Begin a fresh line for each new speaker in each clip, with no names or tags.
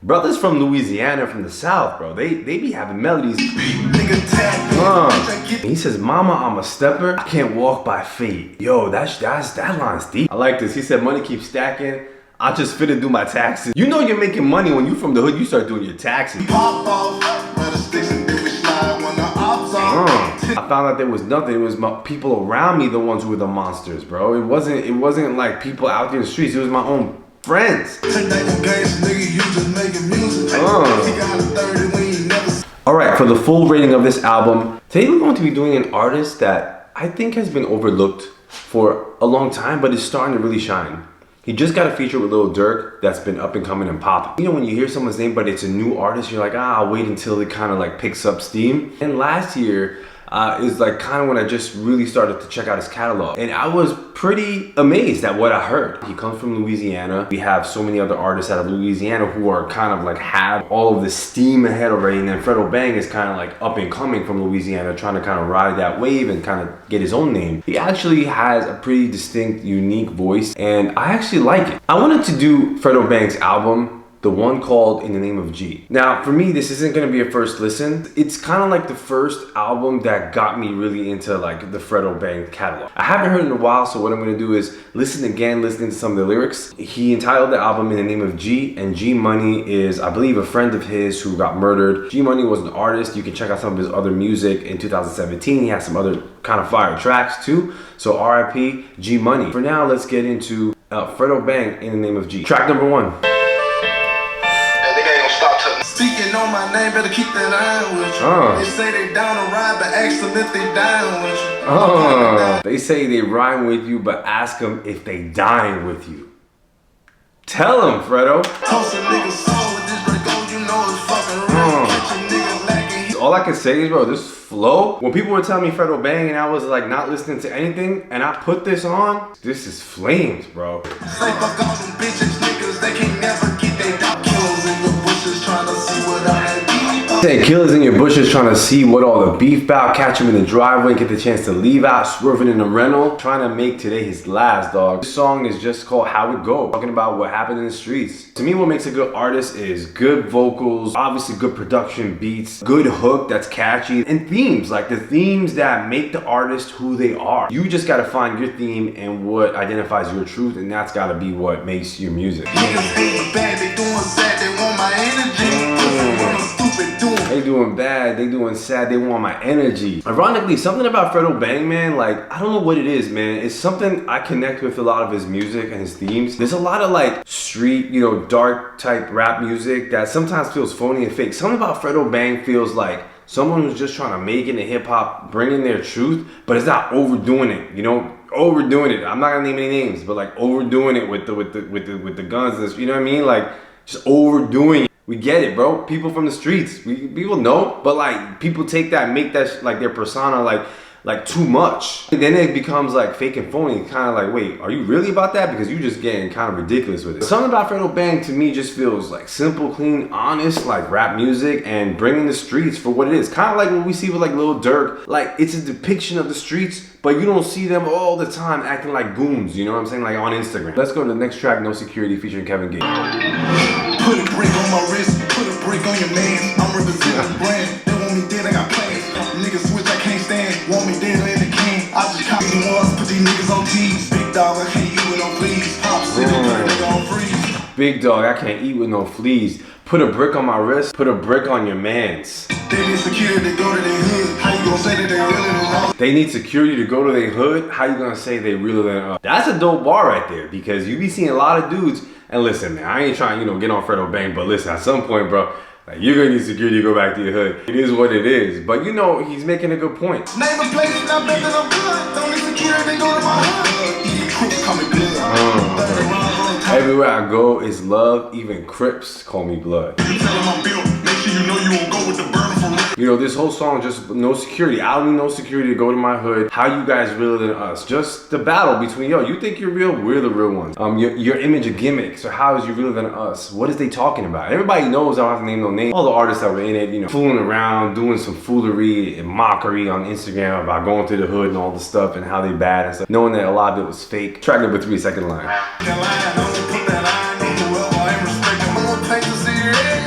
Brothers from Louisiana, from the South, bro, they be having melodies. He says, "Mama, I'm a stepper. I can't walk by faith." Yo, that line's deep. I like this. He said, "Money keeps stacking. I just fit to do my taxes." You know you're making money when you from the hood. You start doing your taxes. I found out there was nothing. It was my people around me, the ones who were the monsters, bro. It wasn't like people out there in the streets. It was my own friends. Alright, for the full rating of this album, today we're going to be doing an artist that I think has been overlooked for a long time, but is starting to really shine. He just got a feature with Lil Durk that's been up and coming and popping. You know, when you hear someone's name, but it's a new artist, you're like, I'll wait until it kind of like picks up steam. And last year is like kind of when I just really started to check out his catalog. And I was pretty amazed at what I heard. He comes from Louisiana. We have so many other artists out of Louisiana who are kind of like have all of the steam ahead already. And then Fredo Bang is kind of like up and coming from Louisiana, trying to kind of ride that wave and kind of get his own name. He actually has a pretty distinct, unique voice, and I actually like it. I wanted to do Fredo Bang's album, the one called In the Name of G. Now, for me, this isn't gonna be a first listen. It's kind of like the first album that got me really into like the Fredo Bang catalog. I haven't heard it in a while, so what I'm gonna do is listen again, listening to some of the lyrics. He entitled the album In the Name of G, and G Money is, I believe, a friend of his who got murdered. G Money was an artist. You can check out some of his other music in 2017. He has some other kind of fire tracks too. So RIP G Money. For now, let's get into Fredo Bang In the Name of G. Track number 1.
Speaking on my name, better keep that iron with you. They say they down to ride, but ask them if they dying with you.
They say they rhyme with you, but ask them if they dying with you. Tell them, Fredo.
Toss a nigga soul with this Draco, you know it's fucking real. Catch a nigga lacking.
All I can say is, bro, this flow. When people were telling me Fredo Bang and I was like not listening to anything, and I put this on, this is flames, bro.
Say fuck all them bitches, niggas, they can't never get they dog kills in the bushes trying to see what I be.
Say killers in your bushes trying to see what all the beef about, catch him in the driveway, get the chance to leave out, swerving in the rental, trying to make today his last, dog. This song is just called How It Go, talking about what happened in the streets. To me, what makes a good artist is good vocals, obviously good production beats, good hook that's catchy, and themes, like the themes that make the artist who they are. You just gotta find your theme and what identifies your truth, and that's gotta be what makes your music.
Niggas ain't bad, they doing sad, they want my energy.
They doing bad, they doing sad, they want my energy. Ironically, something about Fredo Bang, man, like, I don't know what it is, man. It's something I connect with a lot of his music and his themes. There's a lot of like street, you know, dark type rap music that sometimes feels phony and fake. Something about Fredo Bang feels like someone who's just trying to make it in hip hop, bring in their truth, but it's not overdoing it, you know? Overdoing it. I'm not gonna name any names, but like overdoing it with the guns and, you know what I mean? Like just overdoing it. We get it, bro. People from the streets, people know, but like people take that, make that like their persona like too much. And then it becomes like fake and phony. Kind of like, wait, are you really about that? Because you just getting kind of ridiculous with it. Something about Fredo Bang to me just feels like simple, clean, honest, like rap music and bringing the streets for what it is. Kind of like what we see with like Lil Durk. Like it's a depiction of the streets, but you don't see them all the time acting like goons. You know what I'm saying? Like on Instagram. Let's go to the next track, No Security, featuring Kevin Gates.
Put a brick on my wrist, put a brick on your man. I'm representing the brand. They want me dead, I got plans. Niggas switch, I can't stand. Want me dead in the king. I just copy the ones, put these niggas on G's. Big dog, I can't eat with no fleas. Pop city, put a nigga on freeze.
Big dog, I can't eat with no fleas. Put a brick on my wrist, put a brick on your mans.
They need security to go to their hood. How you gonna say that they really than us?
They need security to go to their hood. How you gonna say they realer than us? That's a dope bar right there, because you be seeing a lot of dudes. And listen, man, I ain't trying, you know, get on Fredo Bang, but listen, at some point, bro, like you're gonna need security to go back to your hood. It is what it is. But you know, he's making a good point.
Name a place and I bet that I'm good. Don't need security, they go to my hood. Even Crips call me blood.
Everywhere I go is love. Even Crips call me blood.
Tell them I'm built. Make sure you know you won't go with the burner for real.
You know, this whole song, just no security. I don't need no security to go to my hood. How you guys realer than us? Just the battle between, yo, you think you're real? We're the real ones. Your image a gimmick. So how is you realer than us? What is they talking about? Everybody knows, I don't have to name no name. All the artists that were in it, you know, fooling around, doing some foolery and mockery on Instagram about going through the hood and all the stuff and how they bad and stuff. Knowing that a lot of it was fake. Track number 3, second line.
That line, don't put that line on the well, I ain't respecting. I'm gonna take the serious.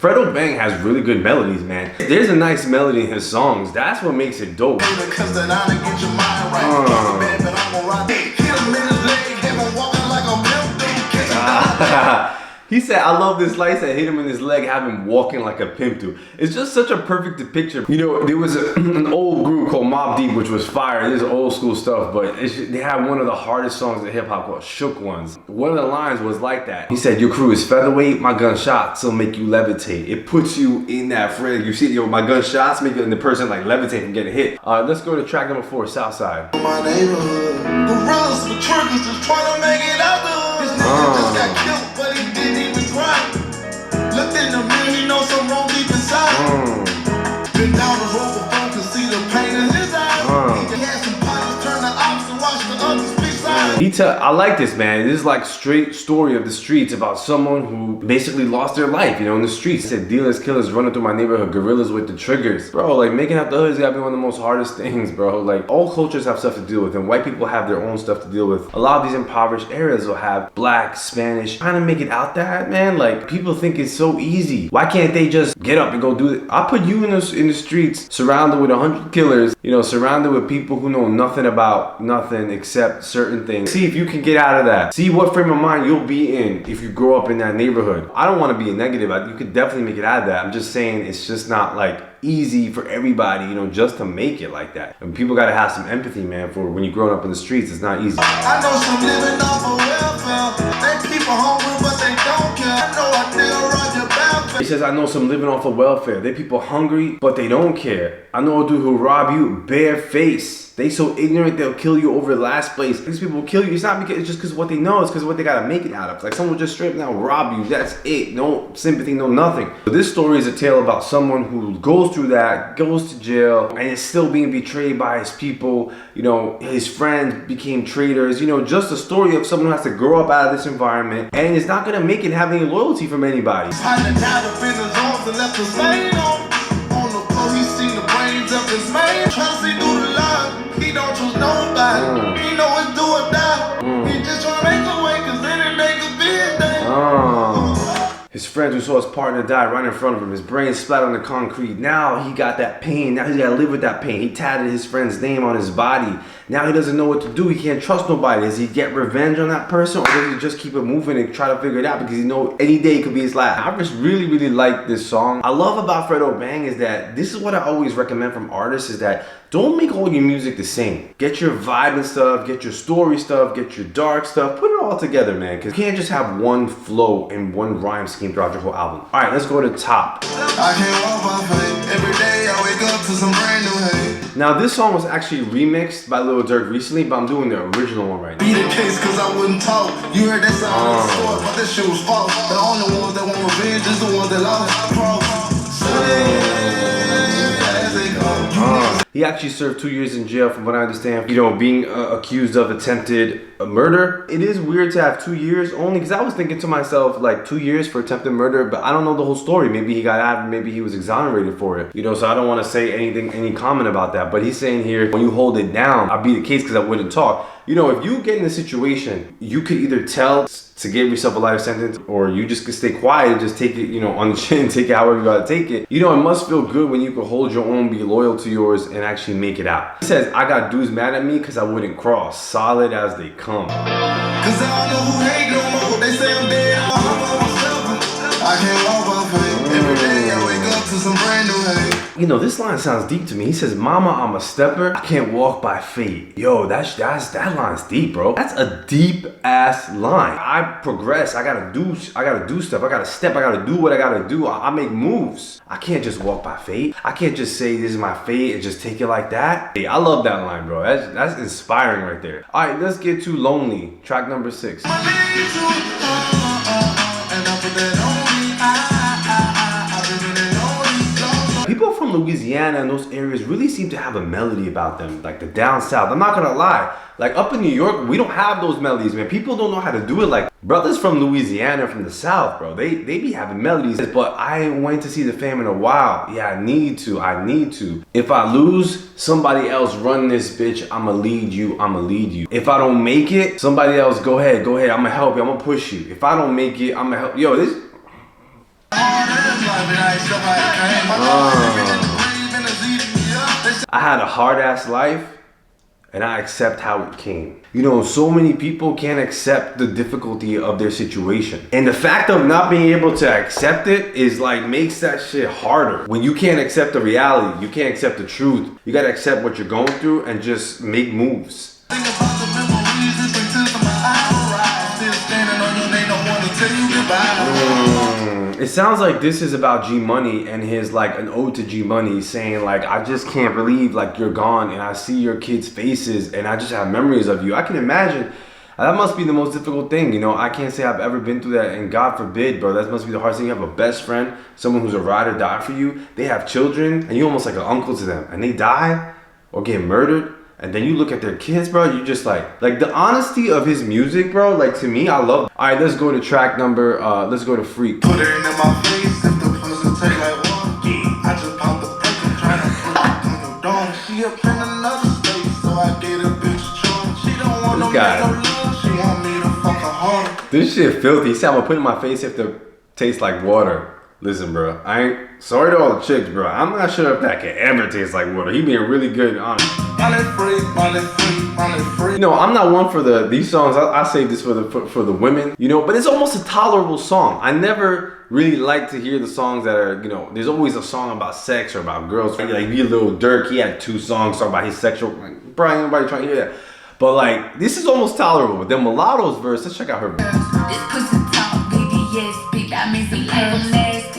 Fredo Bang has really good melodies, man. There's a nice melody in his songs. That's what makes it dope. He said, I love this light that hit him in his leg, have him walking like a pimp do. It's just such a perfect depiction. You know, there was an old group called Mobb Deep, which was fire. This is old school stuff, but they had one of the hardest songs in hip hop called Shook Ones. One of the lines was like that. He said, your crew is featherweight, my gunshots will make you levitate. It puts you in that frame. You see, yo, my gunshots make the person like levitate from getting hit. Let's go to track number 4, Southside.
My neighborhood, gorillas with triggers just trying to make it out the hood. This nigga just got killed, but he didn't even cry. Looked in the mirror, he knows something wrong deep inside. Been down the road before, could see the pain in his eyes. He had some pilots turn the ops and watch the others speak silent.
I like this, man. This is like straight story of the streets about someone who basically lost their life, you know, in the streets. He said, dealers, killers running through my neighborhood, gorillas with the triggers. Bro, like making out the hood has gotta be one of the most hardest things, bro. Like all cultures have stuff to deal with, and white people have their own stuff to deal with. A lot of these impoverished areas will have black, Spanish, trying to make it out that, man. Like people think it's so easy. Why can't they just get up and go do it? I put you in the streets, surrounded with 100 killers, you know, surrounded with people who know nothing about nothing except certain things. See if you can get out of that. See what frame of mind you'll be in if you grow up in that neighborhood. I don't want to be a negative. You could definitely make it out of that. I'm just saying it's just not like easy for everybody, you know, just to make it like that. And people gotta have some empathy, man, for when you're growing up in the streets. It's not easy.
I know some living off of welfare. They people hungry, but they don't care. I know I still run your back.
He says, I know some living off of welfare. They people hungry, but they don't care. I know a dude who rob you bare face. They so ignorant they'll kill you over last place. These people will kill you. It's not because it's just because of what they know. It's because of what they gotta make it out of. Like someone will just straight up now rob you. That's it. No sympathy, no nothing. But this story is a tale about someone who goes through that, goes to jail, and is still being betrayed by his people. You know, his friends became traitors. You know, just a story of someone who has to grow up out of this environment and is not gonna make it have any loyalty from anybody.
He don't trust nobody. He know it's do or die. He just tryna make a way, cause then it make a big day.
His friends who saw his partner die right in front of him. His brain splat on the concrete. Now he got that pain. Now he's gotta live with that pain. He tatted his friend's name on his body. Now he doesn't know what to do. He can't trust nobody. Does he get revenge on that person, or does he just keep it moving and try to figure it out because he know any day could be his last? I just really, really like this song. I love about Fredo Bang is that this is what I always recommend from artists is that don't make all your music the same. Get your vibe and stuff, get your story stuff, get your dark stuff, put it all together, man, because you can't just have one flow and one rhyme scheme throughout your whole album. All right, let's go to Top.
I can't walk my faith. Every day I wake up to some brand new hate.
Now this song was actually remixed by Lil Durk recently, but I'm doing the original one right now.
Be the case cause I wouldn't talk. You heard that sound in the store, but that shit was false. The only ones that want revenge is the ones that lost.
He actually served 2 years in jail from what I understand, you know, being accused of attempted murder. It is weird to have 2 years only because I was thinking to myself like 2 years for attempted murder, but I don't know the whole story. Maybe he got out, maybe he was exonerated for it, you know, so I don't want to say any comment about that. But he's saying here, when you hold it down, I'll be the case because I wouldn't talk. You know, if you get in a situation, you could either tell to give yourself a life sentence, or you just could stay quiet and just take it, you know, on the chin, take it however you gotta take it. You know, it must feel good when you can hold your own, be loyal to yours, and actually make it out. He says, I got dudes mad at me because I wouldn't cross, solid as they come.
Cause I don't know who hate no more. They say I'm dead, I'm by myself. I can't walk my faith. Every day I wake up to some brand new hate.
You know, this line sounds deep to me. He says, mama, I'm a stepper. I can't walk by fate. Yo, that line's deep, bro. That's a deep ass line. I progress. I gotta do stuff. I gotta step. I gotta do what I gotta do. I make moves. I can't just walk by fate. I can't just say this is my fate and just take it like that. Hey, I love that line, bro. That's inspiring right there. All right, let's get to Lonely, track number 6. People from Louisiana and those areas really seem to have a melody about them, like the down south. I'm not gonna lie, like up in New York, we don't have those melodies, man. People don't know how to do it. Like brothers from Louisiana, from the south, bro, they be having melodies. But I ain't went to see the fam in a while. Yeah, I need to. If I lose, somebody else run this bitch. I'ma lead you. If I don't make it, somebody else go ahead. I'ma help you. I'ma push you. If I don't make it, I'ma help. Yo, this. I had a hard ass life and I accept how it came. You know, so many people can't accept the difficulty of their situation. And the fact of not being able to accept it is like makes that shit harder. When you can't accept the reality, you can't accept the truth. You gotta accept what you're going through and just make moves. It sounds like this is about G Money and his like an ode to G Money, saying like, I just can't believe like you're gone and I see your kids' faces and I just have memories of you. I can imagine that must be the most difficult thing. You know, I can't say I've ever been through that, and God forbid, bro, that must be the hardest thing. You have a best friend, someone who's a ride or die for you. They have children and you're almost like an uncle to them, and they die or get murdered. And then you look at their kids, bro, you just like the honesty of his music, bro, like to me, I love it. All right, let's go to track number, let's go to Freak.
Put it in my face if the person take like one. I just popped the perk and try to put it on your daughter. She up in another state, so I gave a bitch a choice. She don't want no love, she want me to fuck her harder.
This shit filthy. He said I'm gonna put it in my face if the tastes like water. Listen, bro, I ain't sorry to all the chicks, bro. I'm not sure if that can ever taste like water. He being really good, honest. You know, I'm not one for these songs. I save this for the women, you know. But it's almost a tolerable song. I never really like to hear the songs that are, you know. There's always a song about sex or about girls. Like Lil Durk, he had 2 songs talking about his sexual. Like, bro, ain't nobody trying to hear that. But like, this is almost tolerable. But then Mulatto's verse, let's check out her verse.
This pussy talk, BDS, big, I mean some nasty.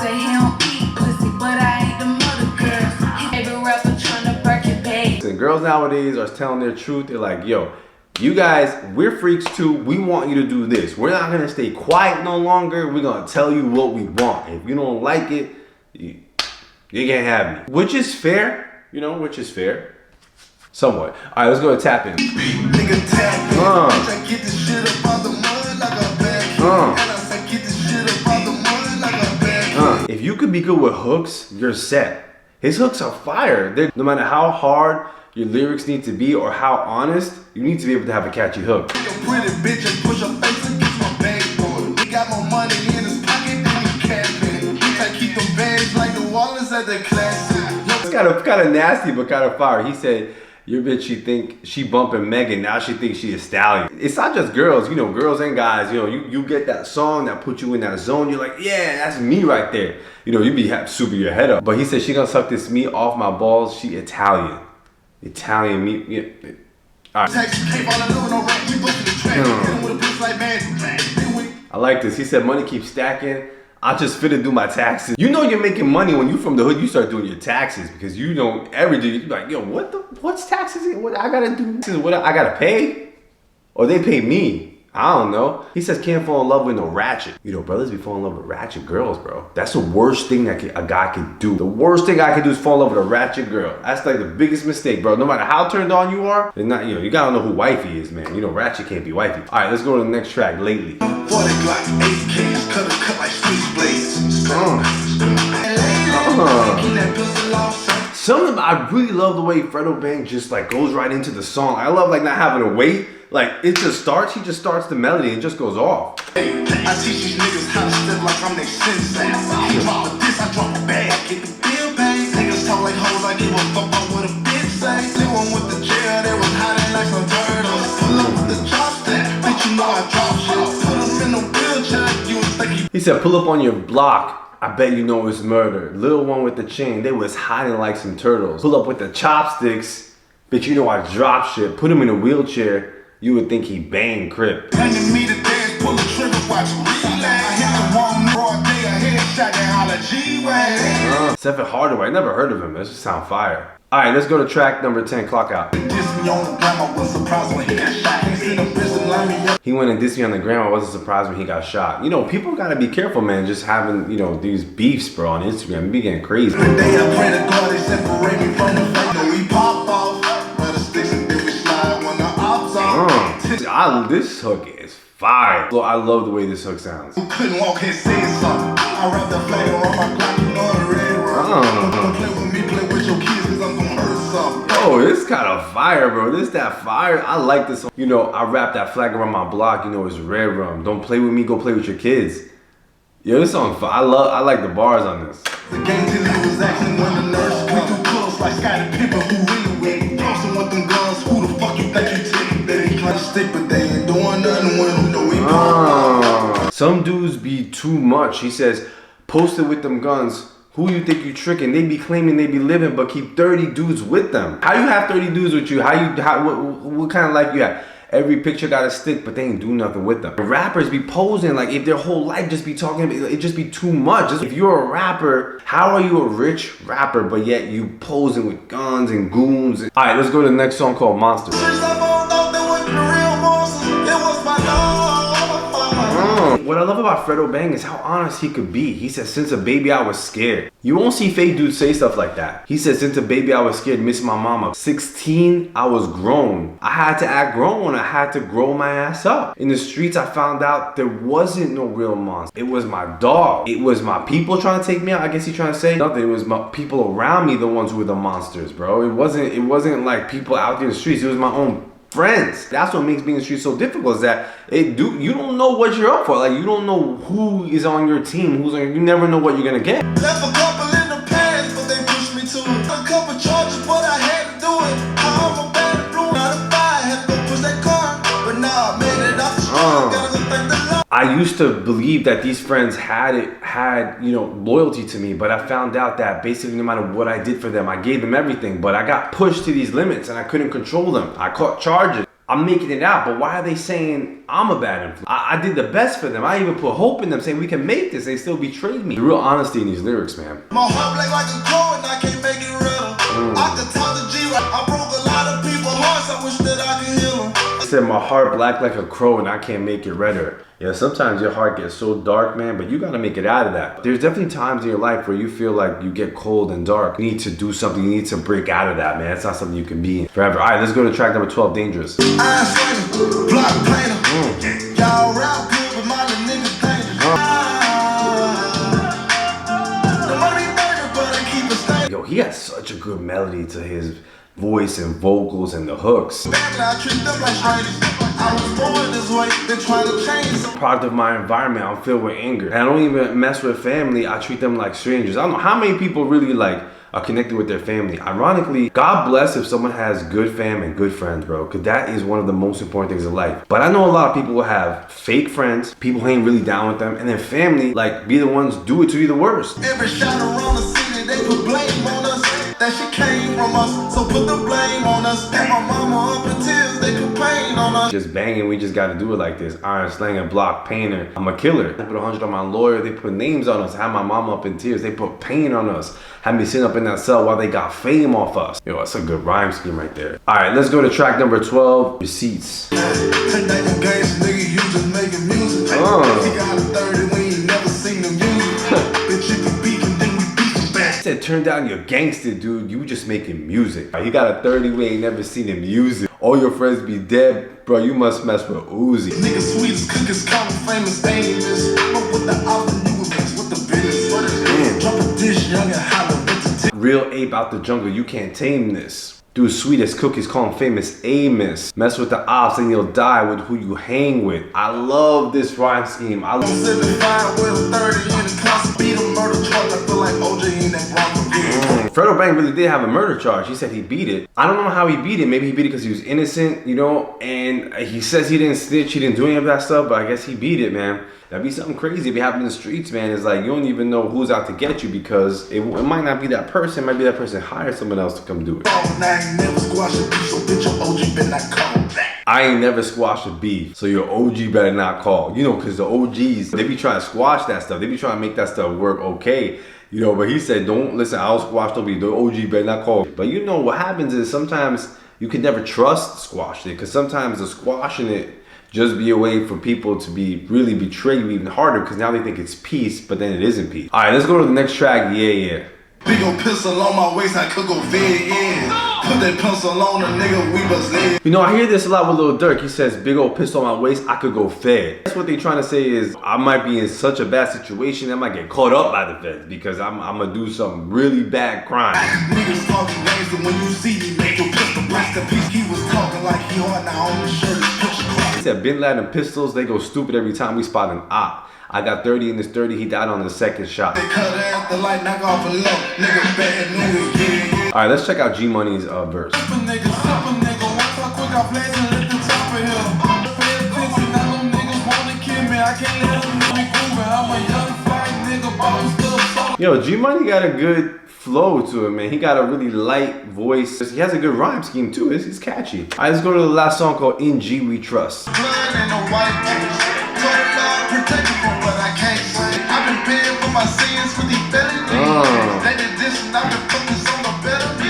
Say he don't eat pussy, but I ain't the mother girl. He favorite rapper tryna break it back.
And girls nowadays are telling their truth. They're like, yo, you guys, we're freaks too. We want you to do this. We're not gonna stay quiet no longer. We're gonna tell you what we want. If you don't like it, you can't have me. Which is fair, you know, which is fair. Somewhat. All right, let's go to tapping.
Nigga tapping. I get this shit up out the mud like a bag. And I get this shit up out the mud like a bag.
If you could be good with hooks, you're set. His hooks are fire. No matter how hard your lyrics need to be or how honest, you need to be able to have a catchy hook.
Pretty bitch and push her face against my bag boy. He got more money in his pocket than he's capping. I keep them bags like the Wallace at the classic.
It's kind of nasty, but kind of fire. He said, your bitch, she think she bumping Megan, now she thinks she a stallion. It's not just girls, you know, girls and guys, you know, you get that song that puts you in that zone, you're like, yeah, that's me right there. You know, you be super your head up. But he said she gonna suck this meat off my balls, she Italian. Italian meat, yeah. All right. I like this, he said money keeps stacking. I just finna do my taxes. You know you're making money when you from the hood, you start doing your taxes because you know every day you're like, yo, what's taxes? What I gotta do? What I gotta pay? Or they pay me? I don't know. He says can't fall in love with no ratchet. You know, brothers be falling in love with ratchet girls, bro. That's the worst thing that a guy can do. The worst thing I can do is fall in love with a ratchet girl. That's like the biggest mistake, bro. No matter how turned on you are, they're not, you know, you gotta know who wifey is, man. You know, ratchet can't be wifey. All right, let's go to the next track, Lately. Something I really love the way Fredo Bang just like goes right into the song. I love like not having to wait. Like it just starts, he just starts the melody and it just goes off.
I teach these niggas how to step like I'm their sensei. I drop a diss, I drop a bag, get the bill paid. Niggas talk like hoes, I give a fuck about what a bitch say. They one with the jail, they was hiding like some turtles. Pull up with the chopstick, bitch you know I drop shit. Put them in a wheelchair, you would think
he said pull up on your block. I bet you know it's murder. Little one with the chain, they was hiding like some turtles. Pull up with the chopsticks, bitch you know I drop shit. Put him in a wheelchair, you would think he banged Crip.
Handing me the dance, pull the trigger, watch him relay. I hit the one broad day, a headshot, they holla G-Way.
Seven Hardaway, I never heard of him. That just sound fire. All right, let's go to track number 10, Clock Out. He went and dissed me on the gram. I wasn't surprised when he got shot. You know, people gotta be careful, man. Just having, you know, these beefs, bro, on Instagram. It be getting crazy.
The day I pray to God, they separate me from the fight. We pop off, but the sticks and then we slide when the ops off.
This hook is fire. So I love the way this hook sounds.
You couldn't walk and say something. I wrap the flag around my Glock, you know the red rum. Don't play with me, play with your kids, cause I'm gonna hurt something.
Oh, it's kind of fire, bro. This that fire. I like this. You know, I wrap that flag around my block. You know, it's red rum. Don't play with me. Go play with your kids. Yo, this song, I like the bars on this.
The game till it was action when the nurse we do close like Scottie Pippen, who really with Closing with them guns, who the fuck you think you take? They ain't trying to stick, but they ain't doing nothing with them. No, we
Some dudes be too much. He says, posted with them guns. Who you think you tricking? They be claiming they be living, but keep 30 dudes with them. How you have 30 dudes with you? What kind of life you have? Every picture got a stick, but they ain't do nothing with them. Rappers be posing like if their whole life just be talking, it just be too much. If you're a rapper, how are you a rich rapper, but yet you posing with guns and goons? All right, let's go to the next song called Monster. What I love about Fredo Bang is how honest he could be. He says, since a baby I was scared. You won't see fake dudes say stuff like that. He said, since a baby I was scared, miss my mama. 16, I was grown. I had to act grown. I had to grow my ass up. In the streets, I found out there wasn't no real monster. It was my dog. It was my people trying to take me out. I guess he's trying to say nothing. It was my people around me, the ones who were the monsters, bro. It wasn't like people out there in the streets. It was my own friends. That's what makes being in the street so difficult, is that you don't know what you're up for. Like, you don't know who is on your team, you never know what you're gonna get.
Left a couple in the past, but they pushed me to it. A couple charges, but I had to do it. I'm a bad blue, not a fire, had to go push that car. But now I made it off the street, gotta go thank the Lord.
I used to believe that these friends had loyalty to me, but I found out that basically no matter what I did for them, I gave them everything, but I got pushed to these limits and I couldn't control them. I caught charges. I'm making it out, but why are they saying I'm a bad influence? I did the best for them. I even put hope in them, saying we can make this. They still betrayed me. The real honesty in these lyrics, man.
My heart black like a crow and I can't make it redder. I could talk to G right. I broke a lot of people's hearts. I wish that I could heal them.
I said my heart black like a crow and I can't make it redder. Yeah, sometimes your heart gets so dark, man, but you gotta make it out of that. There's definitely times in your life where you feel like you get cold and dark. You need to do something. You need to break out of that, man. It's not something you can be in forever. All right, let's go to track number 12, Dangerous.
I ain't funny, block painter. Y'all rap good, but my little niggas dangerous. The money burger, but I keep it stable.
Yo, he has such a good melody to his voice and vocals and the hooks.
Family, I treat them like strangers. I was born this way, been trying to change.
Product of my environment, I'm filled with anger. And I don't even mess with family, I treat them like strangers. I don't know how many people really are connected with their family. Ironically, God bless if someone has good fam and good friends, bro, because that is one of the most important things in life. But I know a lot of people will have fake friends, people who ain't really down with them, and then family, be the ones do it to you the worst.
Every shot around the city, they put blame on us. That shit came from us, so put the blame on us. And my mama up in tears, they put pain on us.
Just banging, we just gotta do it like this. Iron slinger, block, painter. I'm a killer. They put 100 on my lawyer, they put names on us. Had my mama up in tears, they put pain on us. Had me sitting up in that cell while they got fame off us. Yo, that's a good rhyme scheme right there. All right, let's go to track number 12, Receipts.
Take that new gangsta nigga, you just making music. He got a 30, we ain't never seen the music. Bitch, you can beat him, then we beat him back.
He said, turn down your gangster, dude. You just making music. He got a 30, we ain't never seen him music. All your friends be dead. Bro, you must mess with Uzi.
Nigga sweet as cookies, common famous famous. But with the album, you was with the business. Drop a dish, young and holler with the
Real ape out the jungle, you can't tame this. Dude, sweet as cookies, call him famous Amos. Mess with the ops and you'll die with who you hang with. I love this rhyme scheme. I love
75 with a 30 in the class. Beat a murder charge, I feel like OJ in that Bronco.
Fredo Bang really did have a murder charge. He said he beat it. I don't know how he beat it. Maybe he beat it because he was innocent, and he says he didn't snitch, he didn't do any of that stuff, but I guess he beat it, man. That'd be something crazy if it happened in the streets, man. It's like you don't even know who's out to get you because it might not be that person. It might be that person hired someone else to come do it. I ain't never squashed a beef, so your OG better not call. Because the OGs, they be trying to squash that stuff. They be trying to make that stuff work okay. But he said, don't listen, I'll squash the beef. The OG better not call. But what happens is sometimes you can never trust squashing it because sometimes the squashing it just be a way for people to really betray you even harder because now they think it's peace, but then it isn't peace. All right, let's go to the next track. Yeah.
Big ol' pistol on my waist, I could go fed in. Put that pencil on a nigga, we bust lead.
I hear this a lot with Lil Durk. He says, big old pistol on my waist, I could go fed. That's what they trying to say is, I might be in such a bad situation, I might get caught up by the feds because I'm gonna do some really bad crime.
Niggas talking gangster when you see me, make your pistol blast a piece. He was talking like he hard now on the shirt. Picture clock.
He said Bin Laden pistols, they go stupid every time we spot an op. I got 30 in this 30, he died on the second shot.
They cut her at the light, knock off a low. Nigga bad news, yeah.
Alright, let's check out G Money's verse.
Simple nigga, watch how quick I flash and lift the top of him. Pay attention, now them niggas wanna kill me. I can't let them know me grooving. I'm a young fly nigga, bossed up.
Yo, G Money got a good flow to it, man. He got a really light voice. He has a good rhyme scheme too. It's catchy. Alright, let's go to the last song called In G We Trust.
Blood and a white juice. Told God protect me from what I can't say. I've been paying for my sins for these felonies. They did this and I've been focused on the better me.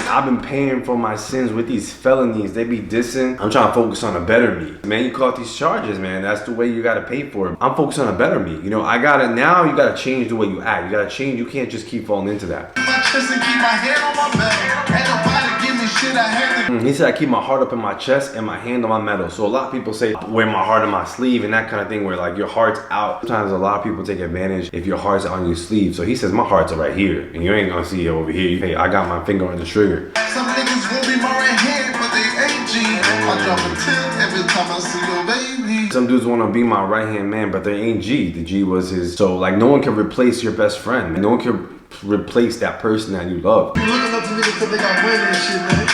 I've been paying for my sins with these felonies. They be dissing. I'm trying to focus on a better me. Man, you caught these charges, man. That's the way you gotta pay for it. I'm focused on a better me. You know, now you gotta change the way you act. You gotta change. You can't just keep falling into that.
My chest and keep my head on my metal. Ain't nobody give me shit, I had to.
He said, I keep my heart up in my chest and my hand on my metal. So a lot of people say, wear my heart on my sleeve and that kind of thing where like your heart's out. Sometimes a lot of people take advantage if your heart's on your sleeve. So he says, my heart's right here and you ain't gonna see it over here. Hey, I got my finger on the trigger.
Some niggas won't be my right hand, but they ain't G. I drop a tip every time I see your baby.
Some dudes wanna be my right hand man, but they ain't G. The G was his. So like no one can replace your best friend. No one can replace that person that you love.
You looking up to niggas cause they got money and shit, man.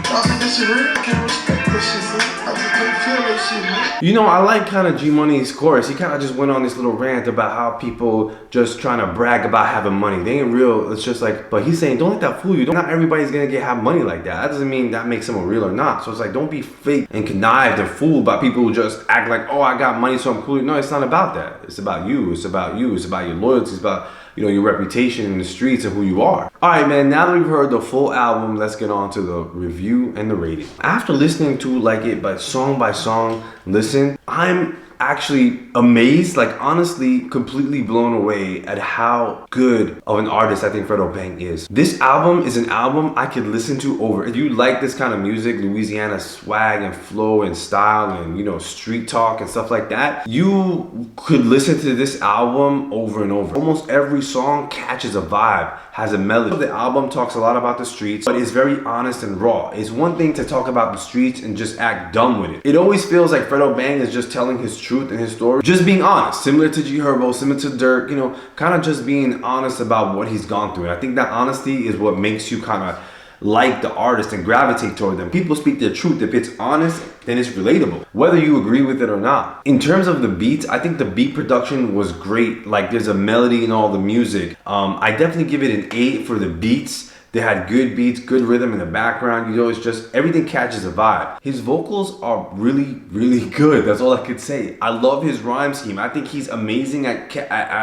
Y'all think this shit real? I can't respect this shit, son. I just can't feel that shit, man.
You know, I like kind of G Money's chorus. He kind of just went on this little rant about how people just trying to brag about having money. They ain't real. It's just like, but he's saying, don't let that fool you. Not everybody's gonna have money like that. That doesn't mean that makes someone real or not. So it's like, don't be fake and connived and fooled by people who just act like, oh, I got money, so I'm cool. No, it's not about that. It's about you. It's about you. It's about your loyalty. It's about, you know, your reputation in the streets and who you are. All right, man, now that we've heard the full album, let's get on to the review and the rating. After listening to like it by song listen, I'm actually amazed, like honestly completely blown away at how good of an artist I think Fredo Bang is. This album is an album I could listen to over. If you like this kind of music, Louisiana swag and flow and style and, you know, street talk and stuff like that, you could listen to this album over and over. Almost every song catches a vibe, has a melody. The album talks a lot about the streets, but it's very honest and raw. It's one thing to talk about the streets and just act dumb with it. It always feels like Fredo Bang is just telling his truth and his story, just being honest, similar to G Herbo, similar to Dirk, you know, kind of just being honest about what he's gone through. And I think that honesty is what makes you kind of like the artist and gravitate toward them. People speak their truth. If it's honest, then it's relatable, whether you agree with it or not. In terms of the beats, I think the beat production was great. Like there's a melody in all the music. I definitely give it an 8 for the beats. They had good beats, good rhythm in the background. You know, it's just everything catches a vibe. His vocals are really, really good. That's all I could say. I love his rhyme scheme. I think he's amazing at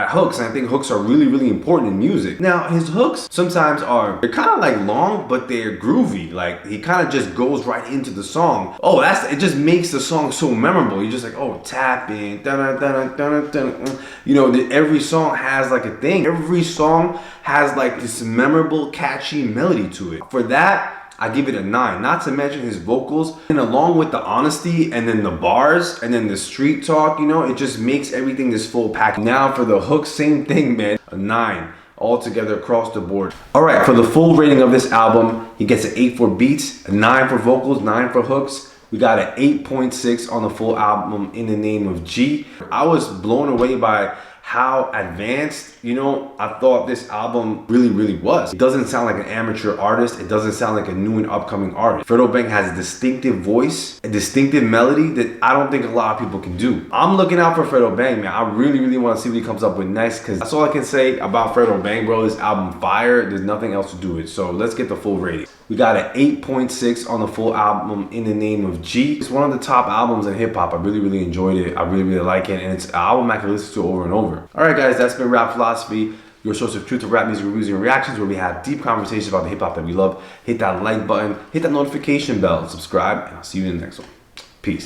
hooks. And I think hooks are really, really important in music. Now, his hooks sometimes they're kind of like long, but they're groovy. Like he kind of just goes right into the song. Oh, it just makes the song so memorable. You're just like, oh, tap in, you know, every song has like a thing. Every song has like this memorable, catchy melody to it. For that, I give it a 9. Not to mention his vocals, and along with the honesty and then the bars and then the street talk, you know, it just makes everything this full package. Now for the hook, same thing, man. A 9 altogether across the board. All right, for the full rating of this album, he gets an 8 for beats, a 9 for vocals, 9 for hooks. We got an 8.6 on the full album in the name of G. I was blown away by how advanced, you know, I thought this album really, really was. It doesn't sound like an amateur artist. It doesn't sound like a new and upcoming artist. Fredo Bang has a distinctive voice, a distinctive melody that I don't think a lot of people can do. I'm looking out for Fredo Bang, man. I really, really want to see what he comes up with next, because that's all I can say about Fredo Bang, bro. This album fire. There's nothing else to do it. So let's get the full rating. We got an 8.6 on the full album in the name of G. It's one of the top albums in hip hop. I really, really enjoyed it. I really, really like it. And it's an album I can listen to over and over. All right, guys, that's been Rap Philosophy, your source of truth of rap music reviews and reactions, where we have deep conversations about the hip hop that we love. Hit that like button, hit that notification bell, subscribe, and I'll see you in the next one. Peace.